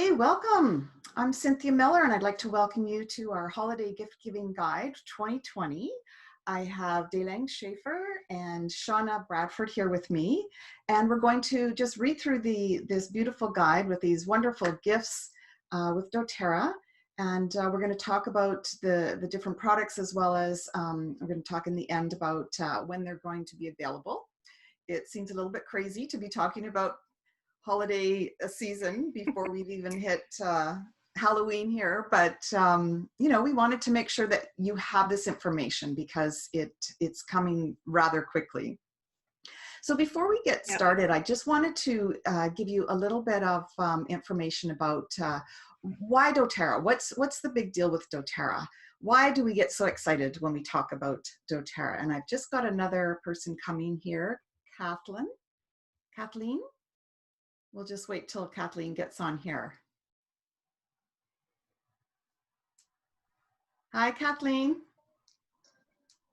Hey, welcome. I'm Cynthia Miller, and I'd like to welcome you to our Holiday Gift Giving Guide 2020. I have Dailaan, Shaffer, and Shawna, Bradford here with me, and we're going to just read through this beautiful guide with these wonderful gifts with doTERRA, and we're going to talk about the different products, as well as we're going to talk in the end about when they're going to be available. It seems a little bit crazy to be talking about holiday season before we've even hit Halloween here, but you know, we wanted to make sure that you have this information because it's coming rather quickly. So before we get Yep. started, I just wanted to give you a little bit of information about why doTERRA. What's the big deal with doTERRA? Why do we get so excited when we talk about doTERRA? And I've just got another person coming here, Kathleen. We'll just wait till Kathleen gets on here. Hi, Kathleen.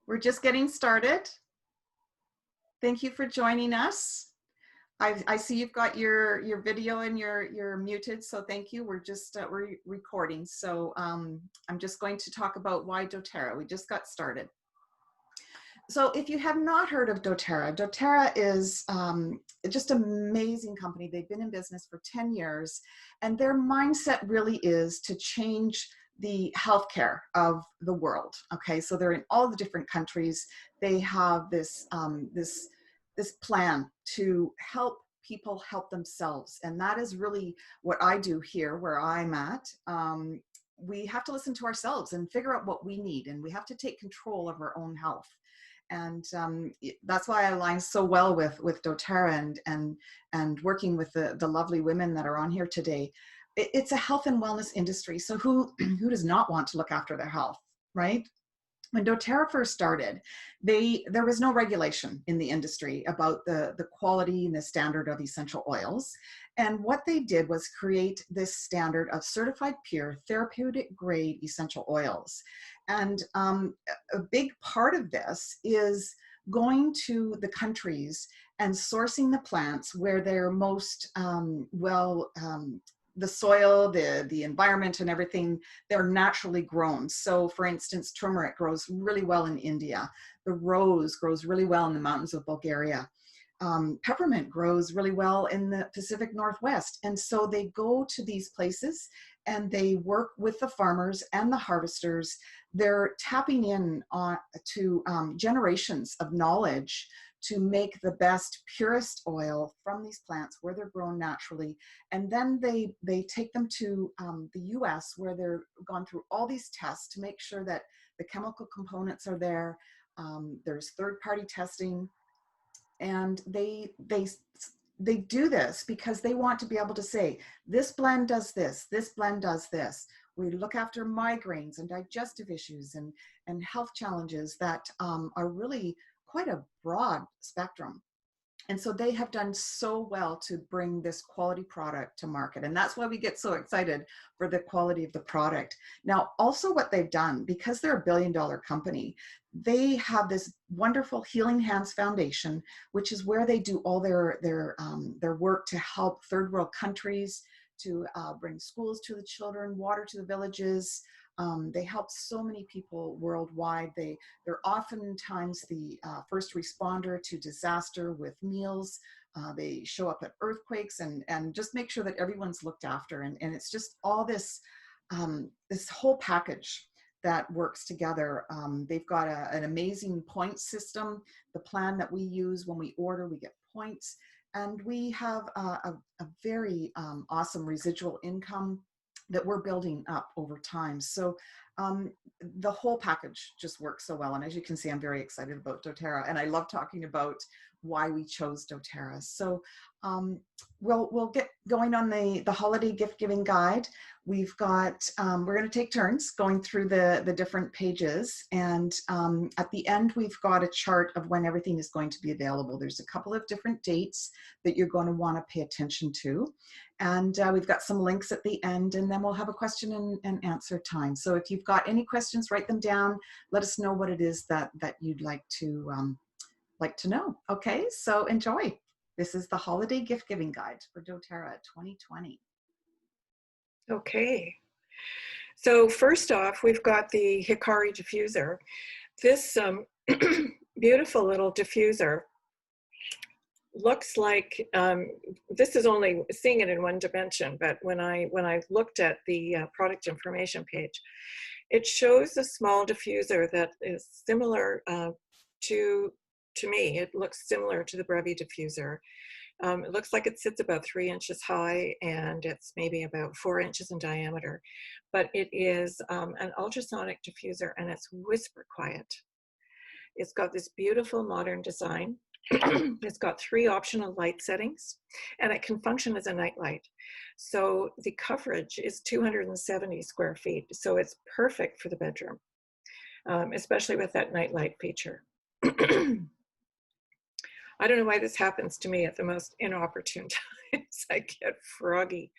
We're just getting started. Thank you for joining us. I see you've got your video and you're muted, so thank you. We're just we're recording, so I'm just going to talk about why doTERRA. We just got started. So if you have not heard of doTERRA, doTERRA is just an amazing company. They've been in business for 10 years, and their mindset really is to change the healthcare of the world. Okay, so they're in all the different countries. They have this this plan to help people help themselves, and that is really what I do here where I'm at. We have to listen to ourselves and figure out what we need, and we have to take control of our own health. And that's why I align so well with doTERRA and working with the lovely women that are on here today. It's a health and wellness industry, so who does not want to look after their health, right? When doTERRA first started, there was no regulation in the industry about the quality and the standard of essential oils. And what they did was create this standard of certified pure therapeutic grade essential oils. And a big part of this is going to the countries and sourcing the plants where they're most the soil, the environment and everything, they're naturally grown. So for instance, turmeric grows really well in India. The rose grows really well in the mountains of Bulgaria. Peppermint grows really well in the Pacific Northwest. And so they go to these places and they work with the farmers and the harvesters. They're tapping in to generations of knowledge to make the best, purest oil from these plants where they're grown naturally. And then they take them to the US, where they're gone through all these tests to make sure that the chemical components are there. There's third-party testing. And they do this because they want to be able to say, this blend does this blend does this. We look after migraines and digestive issues and health challenges that are really quite a broad spectrum. And so they have done so well to bring this quality product to market. And that's why we get so excited for the quality of the product. Now, also what they've done, because they're a billion-dollar company, they have this wonderful Healing Hands Foundation, which is where they do all their work to help third world countries, to bring schools to the children, water to the villages. They help so many people worldwide. They're oftentimes the first responder to disaster with meals. They show up at earthquakes and just make sure that everyone's looked after. And it's just all this, this whole package that works together. They've got an amazing point system. The plan that we use when we order, we get points. And we have a very awesome residual income that we're building up over time. So the whole package just works so well. And as you can see, I'm very excited about doTERRA, and I love talking about why we chose doTERRA. So we'll get going on the holiday gift giving guide. We've got, we're going to take turns going through the different pages. And at the end, we've got a chart of when everything is going to be available. There's a couple of different dates that you're going to want to pay attention to. And we've got some links at the end, and then we'll have a question and answer time. So if you've got any questions, write them down. Let us know what it is that you'd like to know. Okay, so enjoy. This is the Holiday Gift Giving Guide for doTERRA 2020. Okay. So first off, we've got the Hikari Diffuser. This beautiful little diffuser looks like, this is only seeing it in one dimension, but when I looked at the product information page, it shows a small diffuser that is similar to me. It looks similar to the Brevi diffuser. It looks like it sits about 3 inches high, and it's maybe about 4 inches in diameter, but it is an ultrasonic diffuser, and it's whisper quiet. It's got this beautiful modern design. It's got 3 optional light settings, and it can function as a night light. So the coverage is 270 square feet. So it's perfect for the bedroom, especially with that night light feature. I don't know why this happens to me at the most inopportune times. I get froggy.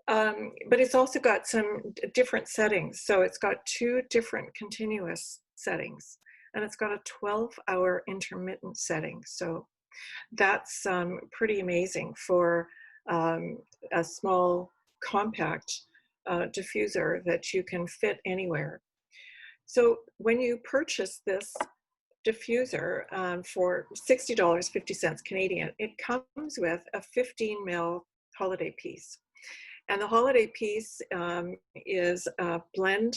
But it's also got some different settings. So it's got 2 different continuous settings, and it's got a 12-hour intermittent setting. So that's pretty amazing for a small, compact diffuser that you can fit anywhere. So when you purchase this diffuser for $60.50 Canadian, it comes with a 15 ml holiday piece. And the holiday piece is a blend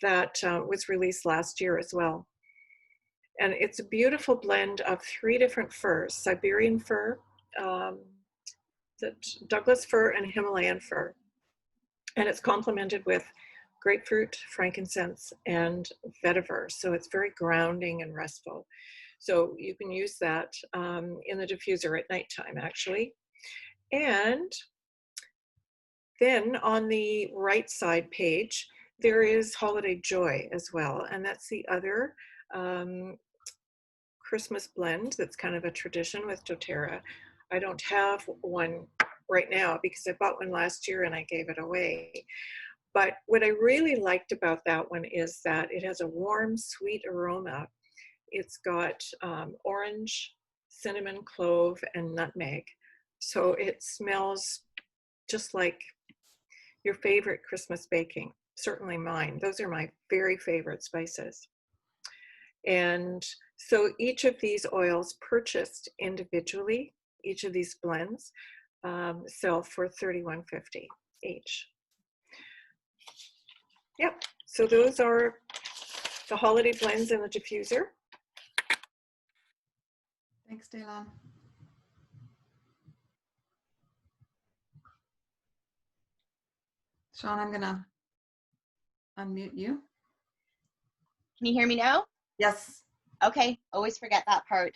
that was released last year as well. And it's a beautiful blend of 3 different furs: Siberian fir, Douglas fir, and Himalayan fir. And it's complemented with grapefruit, frankincense, and vetiver. So it's very grounding and restful. So you can use that in the diffuser at nighttime, actually. And then on the right side page, there is Holiday Joy as well. And that's the other Christmas blend that's kind of a tradition with doTERRA. I don't have one right now because I bought one last year and I gave it away. But what I really liked about that one is that it has a warm, sweet aroma. It's got orange, cinnamon, clove, and nutmeg. So it smells just like your favorite Christmas baking, certainly mine. Those are my very favorite spices. And so each of these oils purchased individually, each of these blends, sell for $31.50 each. Yep, so those are the holiday blends in the diffuser. Thanks, Dailaan. Sean, I'm gonna unmute you. Can you hear me now? Yes. Okay, always forget that part.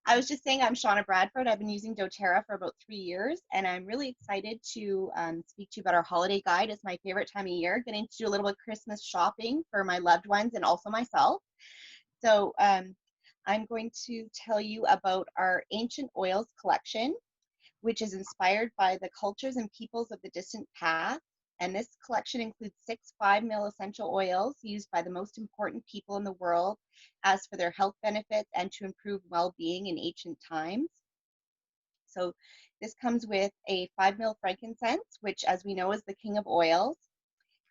I was just saying I'm Shawna Bradford. I've been using doTERRA for about 3 years, and I'm really excited to speak to you about our holiday guide. It's my favorite time of year, getting to do a little bit of Christmas shopping for my loved ones and also myself. So I'm going to tell you about our ancient oils collection, which is inspired by the cultures and peoples of the distant past. And this collection includes 6 5-ml essential oils used by the most important people in the world as for their health benefits and to improve well-being in ancient times. So this comes with a 5-ml frankincense, which, as we know, is the king of oils.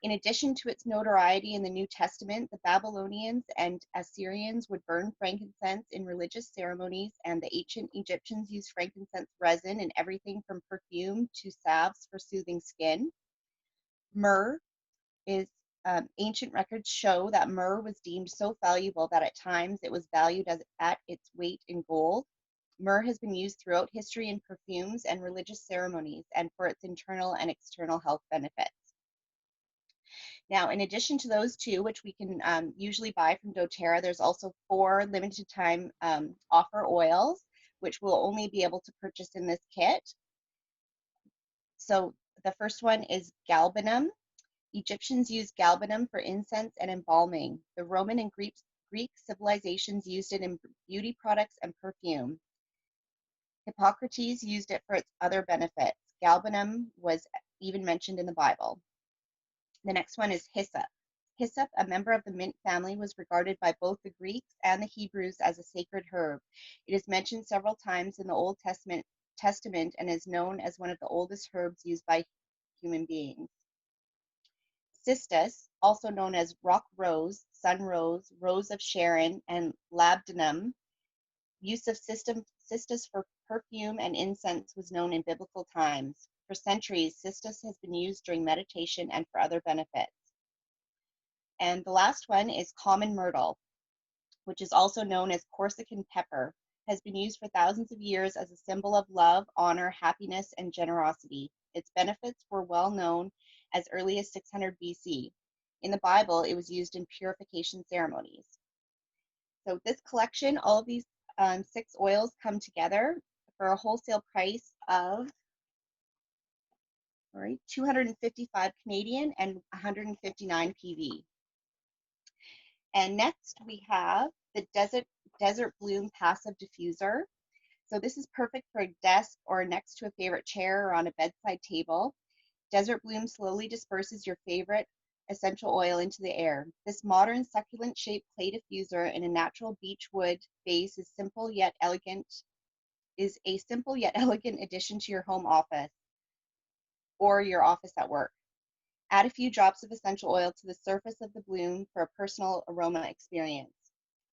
In addition to its notoriety in the New Testament, the Babylonians and Assyrians would burn frankincense in religious ceremonies, and the ancient Egyptians used frankincense resin in everything from perfume to salves for soothing skin. Myrrh is, ancient records show that myrrh was deemed so valuable that at times it was valued at its weight in gold. Myrrh has been used throughout history in perfumes and religious ceremonies and for its internal and external health benefits. Now, in addition to those 2, which we can usually buy from doTERRA, there's also 4 limited time offer oils, which we'll only be able to purchase in this kit. So the first one is galbanum. Egyptians used galbanum for incense and embalming. The Roman and Greek civilizations used it in beauty products and perfume. Hippocrates used it for its other benefits. Galbanum was even mentioned in the Bible. The next one is hyssop. Hyssop, a member of the mint family, was regarded by both the Greeks and the Hebrews as a sacred herb. It is mentioned several times in the Old Testament and is known as one of the oldest herbs used by human beings. Cistus, also known as rock rose, sun rose, rose of Sharon, and labdanum, use of cistus for perfume and incense was known in biblical times. For centuries, cistus has been used during meditation and for other benefits. And the last one is common myrtle, which is also known as Corsican pepper, has been used for thousands of years as a symbol of love, honor, happiness, and generosity. Its benefits were well known as early as 600 BC. In the Bible, it was used in purification ceremonies. So this collection, all of these 6 oils come together for a wholesale price of 255 Canadian and 159 PV. And next we have the Desert Bloom Passive Diffuser. So this is perfect for a desk or next to a favorite chair or on a bedside table. Desert Bloom slowly disperses your favorite essential oil into the air. This modern succulent shaped clay diffuser in a natural beech wood base is a simple yet elegant addition to your home office or your office at work. Add a few drops of essential oil to the surface of the bloom for a personal aroma experience.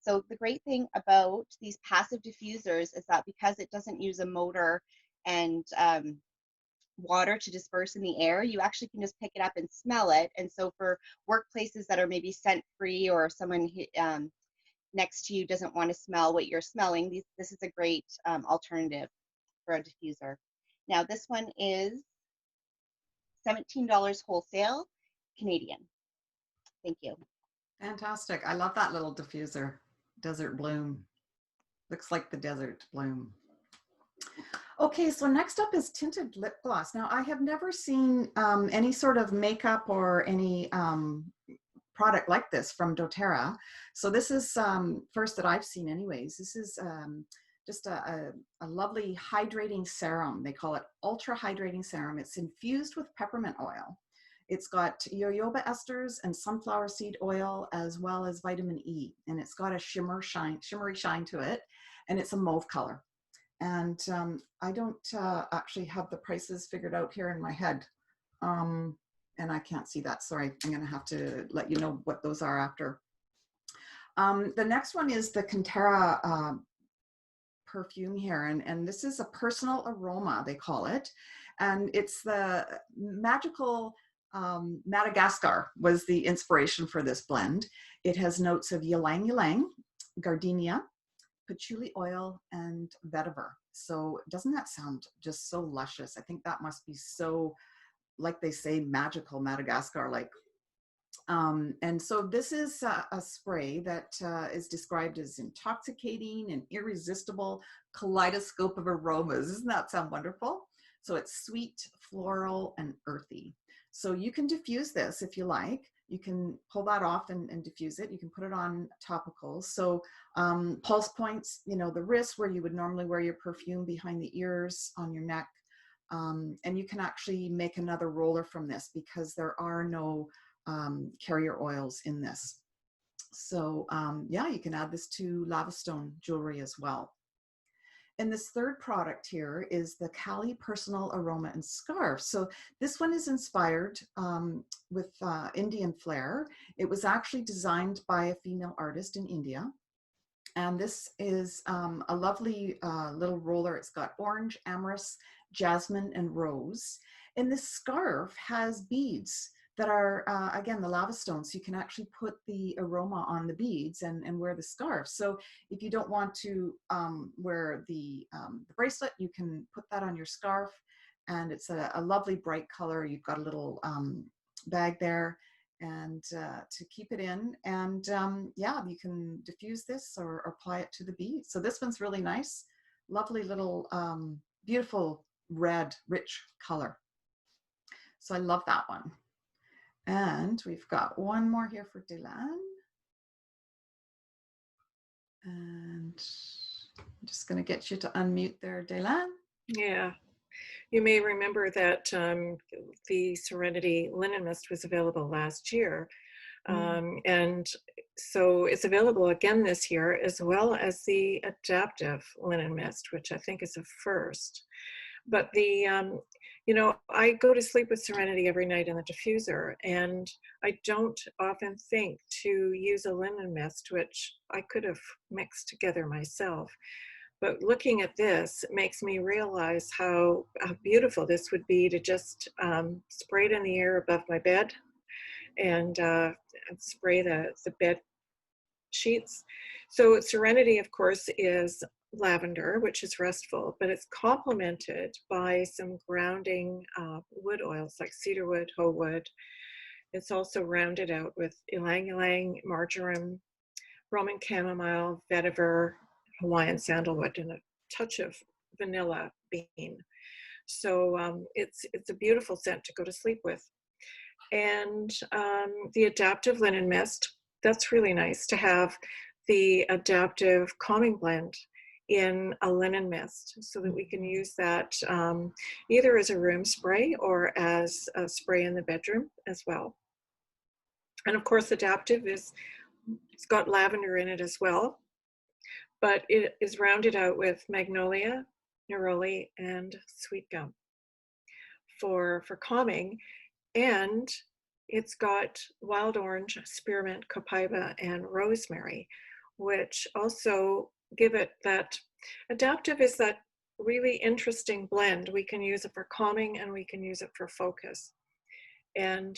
So the great thing about these passive diffusers is that because it doesn't use a motor and water to disperse in the air, you actually can just pick it up and smell it. And so for workplaces that are maybe scent free, or someone next to you doesn't want to smell what you're smelling, this is a great alternative for a diffuser. Now this one is $17 wholesale Canadian. Thank you. Fantastic. I love that little diffuser. Desert Bloom. Looks like the desert bloom. Okay, so next up is tinted lip gloss. Now, I have never seen any sort of makeup or any product like this from doTERRA. So this is first that I've seen anyways. This is just a lovely hydrating serum. They call it ultra hydrating serum. It's infused with peppermint oil. It's got jojoba esters and sunflower seed oil, as well as vitamin E. And it's got a shimmery shine to it. And it's a mauve color. And I don't actually have the prices figured out here in my head. And I can't see that. Sorry, I'm going to have to let you know what those are after. The next one is the Cynthia perfume here. And this is a personal aroma, they call it. And it's the magical Madagascar was the inspiration for this blend. It has notes of ylang ylang, gardenia, patchouli oil, and vetiver. So doesn't that sound just so luscious? I think that must be so, like they say, magical Madagascar like. And so this is a spray that is described as intoxicating and irresistible kaleidoscope of aromas. Doesn't that sound wonderful? So it's sweet, floral, and earthy. So you can diffuse this if you like. You can pull that off and diffuse it. You can put it on topicals. So pulse points, you know, the wrist where you would normally wear your perfume, behind the ears, on your neck. And you can actually make another roller from this because there are no carrier oils in this. So yeah, you can add this to lavastone jewelry as well. And this third product here is the Cali Personal Aroma and Scarf. So this one is inspired with Indian flair. It was actually designed by a female artist in India. And this is a lovely little roller. It's got orange, amorous, jasmine, and rose. And this scarf has beads that are, again, the lavastone. So you can actually put the aroma on the beads and wear the scarf. So if you don't want to wear the bracelet, you can put that on your scarf. And it's a lovely bright color. You've got a little bag there and to keep it in. And yeah, you can diffuse this or apply it to the beads. So this one's really nice. Lovely little beautiful red, rich color. So I love that one. And we've got one more here for Dailaan. And I'm just going to get you to unmute there, Dailaan. Yeah. You may remember that the Serenity Linen Mist was available last year. And so it's available again this year, as well as the Adaptive Linen Mist, which I think is a first. But the You know, I go to sleep with Serenity every night in the diffuser, and I don't often think to use a linen mist, which I could have mixed together myself. But looking at this makes me realize how beautiful this would be to just spray it in the air above my bed and spray the bed sheets. So Serenity, of course, is lavender, which is restful, but it's complemented by some grounding wood oils like cedarwood, hoe wood. It's also rounded out with ylang ylang, marjoram, Roman chamomile, vetiver, Hawaiian sandalwood, and a touch of vanilla bean. So it's a beautiful scent to go to sleep with. And the adaptive linen mist, that's really nice to have the adaptive calming blend in a linen mist so that we can use that either as a room spray or as a spray in the bedroom as well. And of course, adaptive it's got lavender in it as well, but it is rounded out with magnolia, neroli, and sweet gum for calming. And it's got wild orange, spearmint, copaiba, and rosemary, which also give it that. Adaptive is that really interesting blend. We can use it for calming and we can use it for focus. And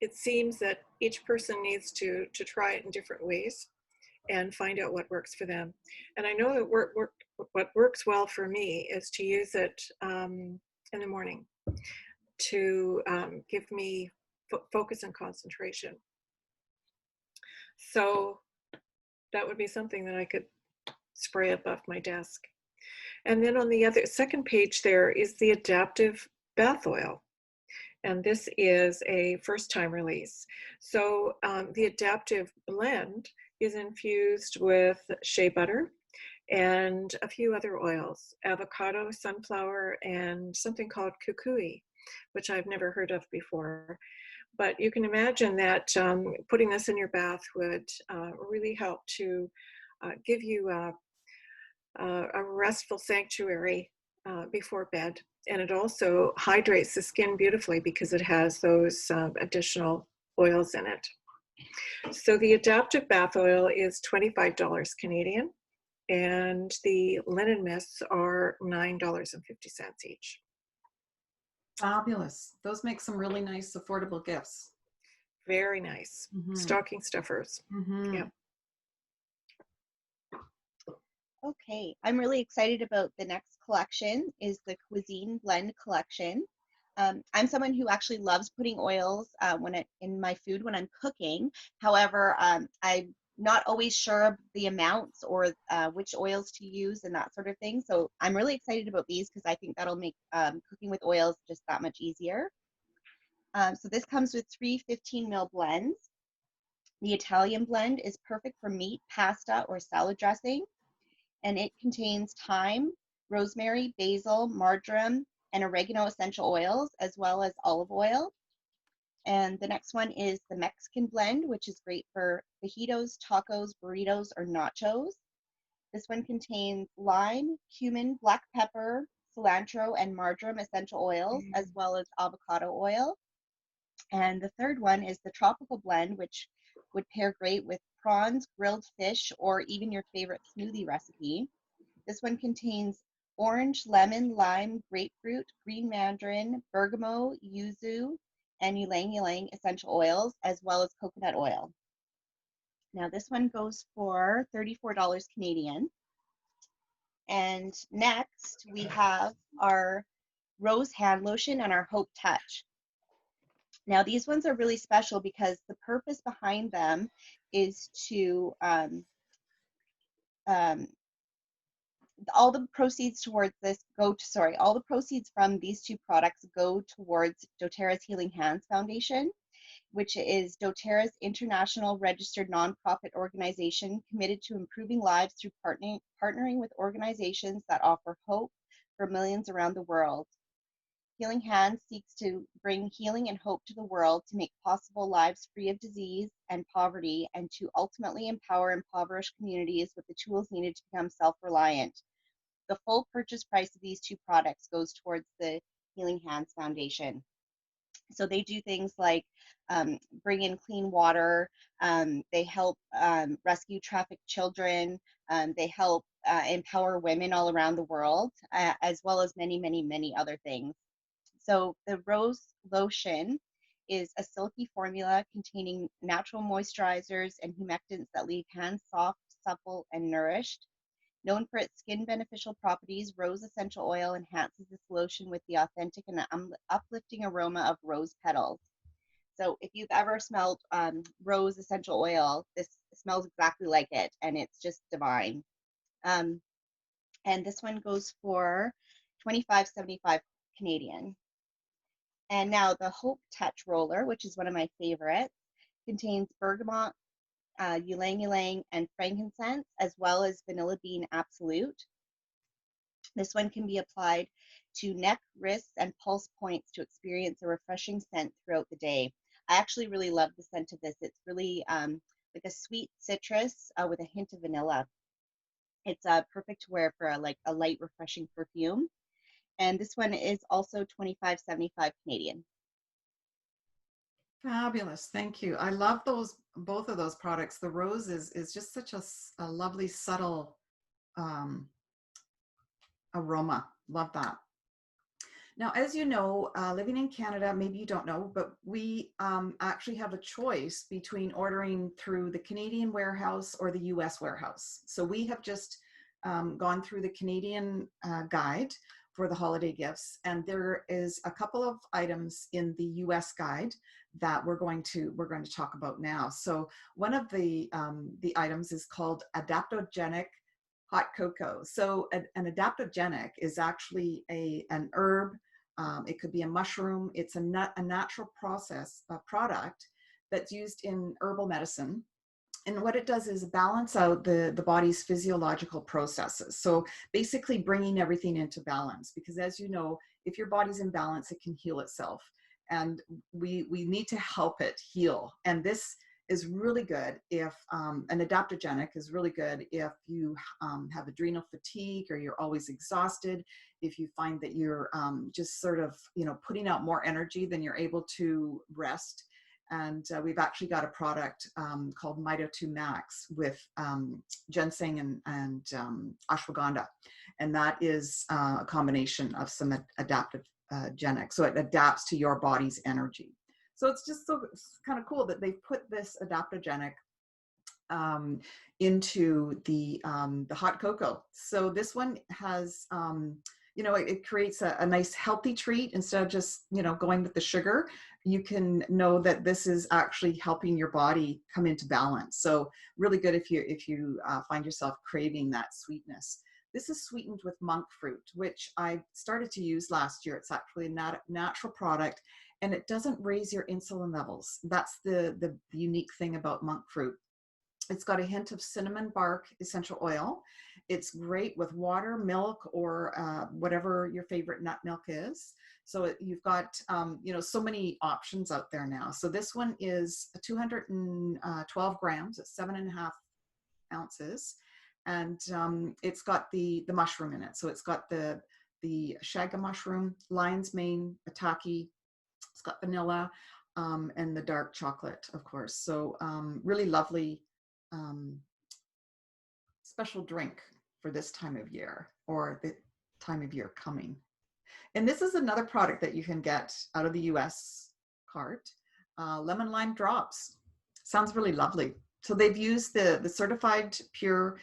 it seems that each person needs to try it in different ways and find out what works for them. And I know that what works well for me is to use it in the morning to give me focus and concentration. So that would be something that I could spray above my desk. And then on the other second page there is the adaptive bath oil. And this is a first-time release. So the adaptive blend is infused with shea butter and a few other oils, avocado, sunflower, and something called kukui, which I've never heard of before. But you can imagine that putting this in your bath would really help to give you a restful sanctuary before bed. And it also hydrates the skin beautifully because it has those additional oils in it. So the adaptive bath oil is $25 Canadian, and the linen mists are $9.50 each. Fabulous. Those make some really nice, affordable gifts. Very nice. Stocking stuffers. Yeah. Okay, I'm really excited about the next collection is the Cuisine Blend collection. I'm someone who actually loves putting oils in my food when I'm cooking. However, I'm not always sure of the amounts or which oils to use and that sort of thing. So I'm really excited about these because I think that'll make cooking with oils just that much easier. So this comes with 3 15 ml blends. The Italian blend is perfect for meat, pasta, or salad dressing. And it contains thyme, rosemary, basil, marjoram, and oregano essential oils, as well as olive oil. And the next one is the Mexican blend, which is great for fajitos, tacos, burritos, or nachos. This one contains lime, cumin, black pepper, cilantro, and marjoram essential oils, as well as avocado oil. And the third one is the tropical blend, which would pair great with prawns, grilled fish, or even your favorite smoothie recipe. This one contains orange, lemon, lime, grapefruit, green mandarin, bergamot, yuzu, and ylang ylang essential oils, as well as coconut oil. Now this one goes for $34 Canadian. And next we have our Rose Hand Lotion and our Hope Touch. Now these ones are really special because the purpose behind them is to all the proceeds towards this all the proceeds from these two products go towards doTERRA's Healing Hands Foundation, which is doTERRA's international registered nonprofit organization committed to improving lives through partnering with organizations that offer hope for millions around the world. Healing Hands seeks to bring healing and hope to the world to make possible lives free of disease and poverty, and to ultimately empower impoverished communities with the tools needed to become self-reliant. The full purchase price of these two products goes towards the Healing Hands Foundation. So they do things like bring in clean water. They help rescue trafficked children. They help empower women all around the world, as well as many, many, many other things. So the Rose Lotion is a silky formula containing natural moisturizers and humectants that leave hands soft, supple, and nourished. Known for its skin beneficial properties, rose essential oil enhances this lotion with the authentic and uplifting aroma of rose petals. So if you've ever smelled rose essential oil, this smells exactly like it, and it's just divine. And this one goes for $25.75 Canadian. And now the Hope Touch Roller, which is one of my favorites, contains bergamot, ylang ylang, and frankincense, as well as vanilla bean absolute. This one can be applied to neck, wrists, and pulse points to experience a refreshing scent throughout the day. I actually really love the scent of this. It's really like a sweet citrus with a hint of vanilla. It's perfect to wear for a light, refreshing perfume. And this one is also $25.75 Canadian. Fabulous. Thank you. I love both of those products. The rose is just such a lovely, subtle aroma. Love that. Now, as you know, living in Canada, maybe you don't know, but we actually have a choice between ordering through the Canadian warehouse or the US warehouse. So we have just gone through the Canadian guide for the holiday gifts, and there is a couple of items in the US guide that we're going to talk about now. So one of the items is called Adaptogenic Hot Cocoa. So an adaptogenic is actually an herb. It could be a mushroom. It's a natural product that's used in herbal medicine. And what it does is balance out the body's physiological processes. So basically bringing everything into balance, because as you know, if your body's in balance, it can heal itself. And we need to help it heal. And this is really good if an adaptogenic is really good if you have adrenal fatigue, or you're always exhausted, if you find that you're just sort of putting out more energy than you're able to rest. And we've actually got a product called Mito 2 Max with ginseng and ashwagandha, and that is a combination of some adaptogenic, so it adapts to your body's energy. So it's just it's kind of cool that they've put this adaptogenic into the hot cocoa. So this one has, it creates a nice healthy treat instead of just, going with the sugar. You can know that this is actually helping your body come into balance. So really good if you find yourself craving that sweetness. This is sweetened with monk fruit, which I started to use last year. It's actually a natural product, and it doesn't raise your insulin levels. That's the unique thing about monk fruit. It's got a hint of cinnamon bark essential oil. It's great with water, milk, or whatever your favorite nut milk is. So you've got, so many options out there now. So this one is 212 grams, it's 7.5 ounces. And it's got the mushroom in it. So it's got the shaga mushroom, lion's mane, ataki. It's got vanilla and the dark chocolate, of course. So really lovely special drink for this time of year, or the time of year coming. And this is another product that you can get out of the US cart, lemon lime drops. Sounds really lovely. So they've used the certified pure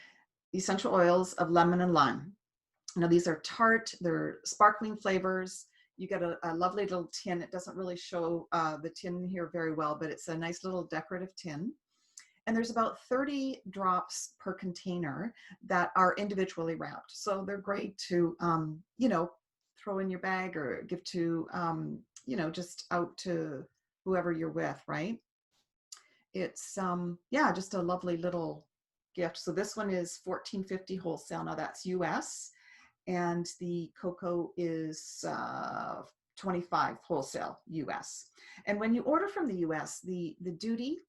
essential oils of lemon and lime. Now these are tart, they're sparkling flavors. You get a lovely little tin. It doesn't really show the tin here very well, but it's a nice little decorative tin. And there's about 30 drops per container that are individually wrapped. So they're great to, throw in your bag or give to, just out to whoever you're with, right? It's, just a lovely little gift. So this one is $14.50 wholesale. Now that's US. And the cocoa is $25 wholesale US. And when you order from the US, the duty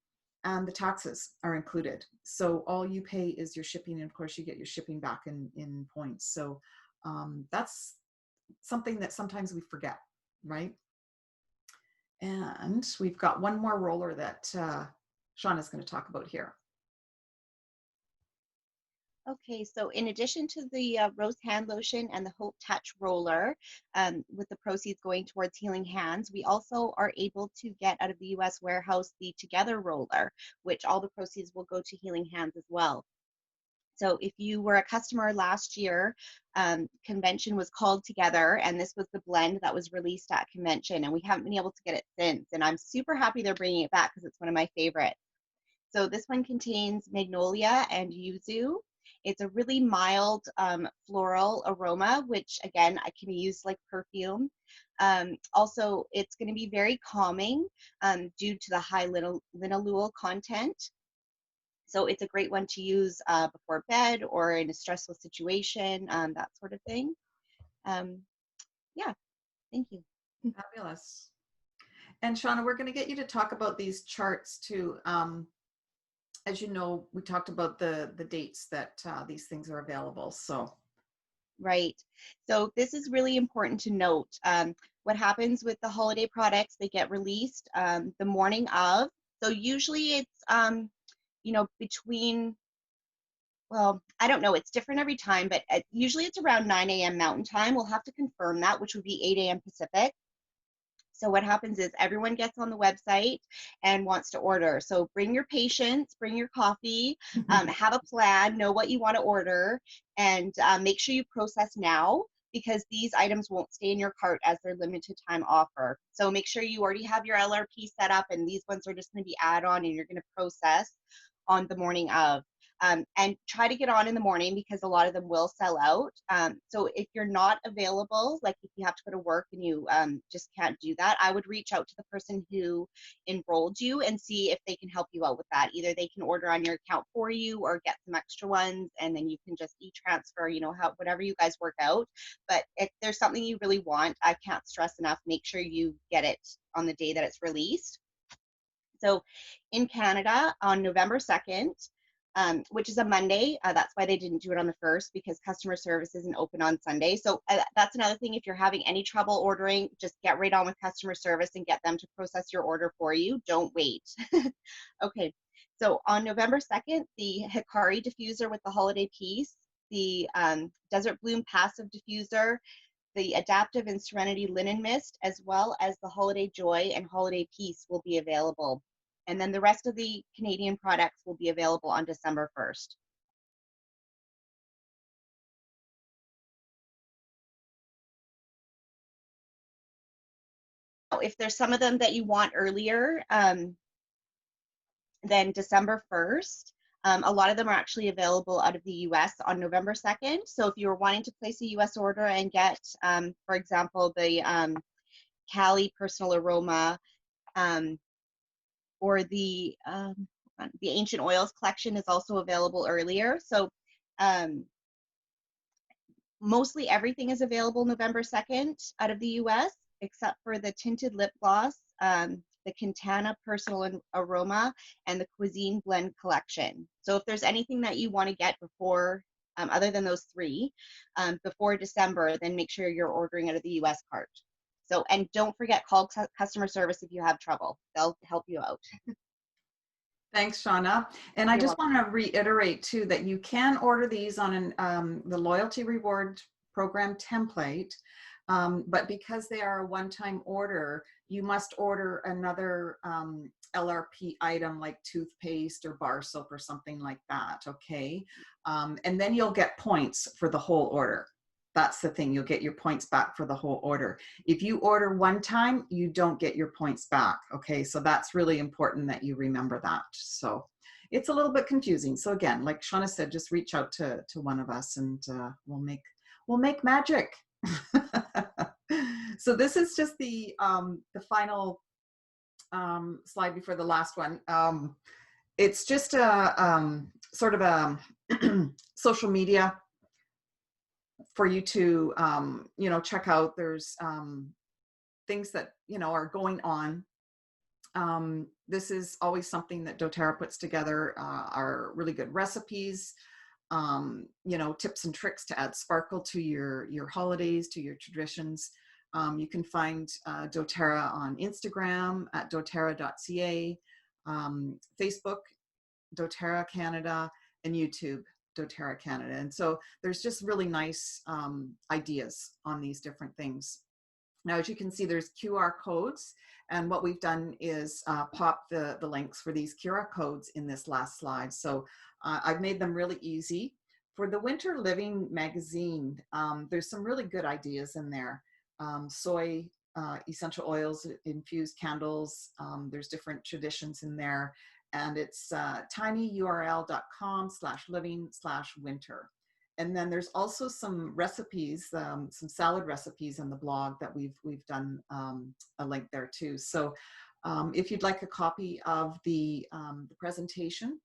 and the taxes are included. So all you pay is your shipping, and of course you get your shipping back in points. So that's something that sometimes we forget. right? And we've got one more roller that Shawna's going to talk about here. Okay, so in addition to the Rose Hand Lotion and the Hope Touch Roller, with the proceeds going towards Healing Hands, we also are able to get out of the US warehouse the Together Roller, which all the proceeds will go to Healing Hands as well. So if you were a customer last year, convention was called Together, and this was the blend that was released at convention, and we haven't been able to get it since. And I'm super happy they're bringing it back because it's one of my favorites. So this one contains magnolia and yuzu. It's a really mild floral aroma, which again, I can be used like perfume. Also, it's going to be very calming due to the high linalool content. So it's a great one to use before bed or in a stressful situation, that sort of thing. Yeah, thank you. Fabulous. And Shawna, we're going to get you to talk about these charts too. As you know, we talked about the dates that these things are available. So, right. So this is really important to note. What happens with the holiday products, they get released the morning of. So usually it's, you know, between, well, I don't know, it's different every time, but usually it's around 9 a.m. Mountain Time. We'll have to confirm that, which would be 8 a.m. Pacific. So what happens is everyone gets on the website and wants to order. So bring your patience, bring your coffee, have a plan, know what you want to order, and make sure you process now because these items won't stay in your cart as they're limited time offer. So make sure you already have your LRP set up and these ones are just going to be add-on and you're going to process on the morning of. And try to get on in the morning because a lot of them will sell out. So if you're not available, like if you have to go to work and you just can't do that, I would reach out to the person who enrolled you and see if they can help you out with that. Either they can order on your account for you or get some extra ones and then you can just e-transfer, you know, whatever you guys work out. But if there's something you really want, I can't stress enough, make sure you get it on the day that it's released. So in Canada on November 2nd, which is a Monday. That's why they didn't do it on the 1st because customer service isn't open on Sunday. So that's another thing. If you're having any trouble ordering, just get right on with customer service and get them to process your order for you. Don't wait. Okay. So on November 2nd, the Hikari Diffuser with the holiday piece, the Desert Bloom Passive Diffuser, the Adaptive and Serenity Linen Mist, as well as the Holiday Joy and Holiday Peace will be available. And then the rest of the Canadian products will be available on December 1st. If there's some of them that you want earlier than December 1st, a lot of them are actually available out of the US on November 2nd. So if you're wanting to place a US order and get, for example, the Cali Personal Aroma, or the Ancient Oils collection is also available earlier. So mostly everything is available November 2nd out of the US, except for the Tinted Lip Gloss, the Quintana Personal Aroma, and the Cuisine Blend collection. So if there's anything that you want to get before, other than those three, before December, then make sure you're ordering out of the US cart. So, and don't forget, call customer service if you have trouble. They'll help you out. Thanks, Shawna. And I just want to reiterate too that you can order these on the loyalty reward program template, but because they are a one-time order, you must order another LRP item like toothpaste or bar soap or something like that, okay? And then you'll get points for the whole order. That's the thing, you'll get your points back for the whole order. If you order one time, you don't get your points back, okay? So that's really important that you remember that. So it's a little bit confusing. So again, like Shawna said, just reach out to one of us and we'll make magic. So this is just the final slide before the last one. It's just a sort of a social media for you to, you know, check out. There's things that, you know, are going on. This is always something that doTERRA puts together, are really good recipes, you know, tips and tricks to add sparkle to your holidays, to your traditions. You can find doTERRA on Instagram at doTERRA.ca, Facebook, doTERRA Canada, and YouTube, doTERRA Canada. And so there's just really nice ideas on these different things. Now, as you can see, there's QR codes, and what we've done is pop the links for these QR codes in this last slide. So I've made them really easy. For the Winter Living magazine, there's some really good ideas in there. Soy essential oils, infused candles, there's different traditions in there, and it's tinyurl.com/living/winter. And then there's also some recipes, some salad recipes on the blog that we've done a link there too. So if you'd like a copy of the presentation,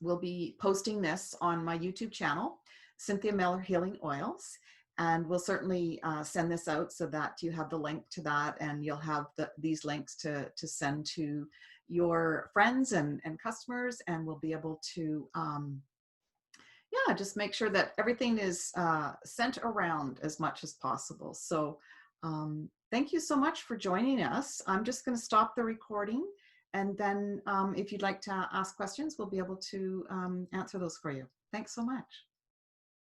we'll be posting this on my YouTube channel, Cynthia Miller Healing Oils. And we'll certainly send this out so that you have the link to that, and you'll have these links to send to your friends and customers, and we'll be able to yeah, just make sure that everything is sent around as much as possible. So thank you so much for joining us. I'm just going to stop the recording, and then if you'd like to ask questions, we'll be able to answer those for you. Thanks so much.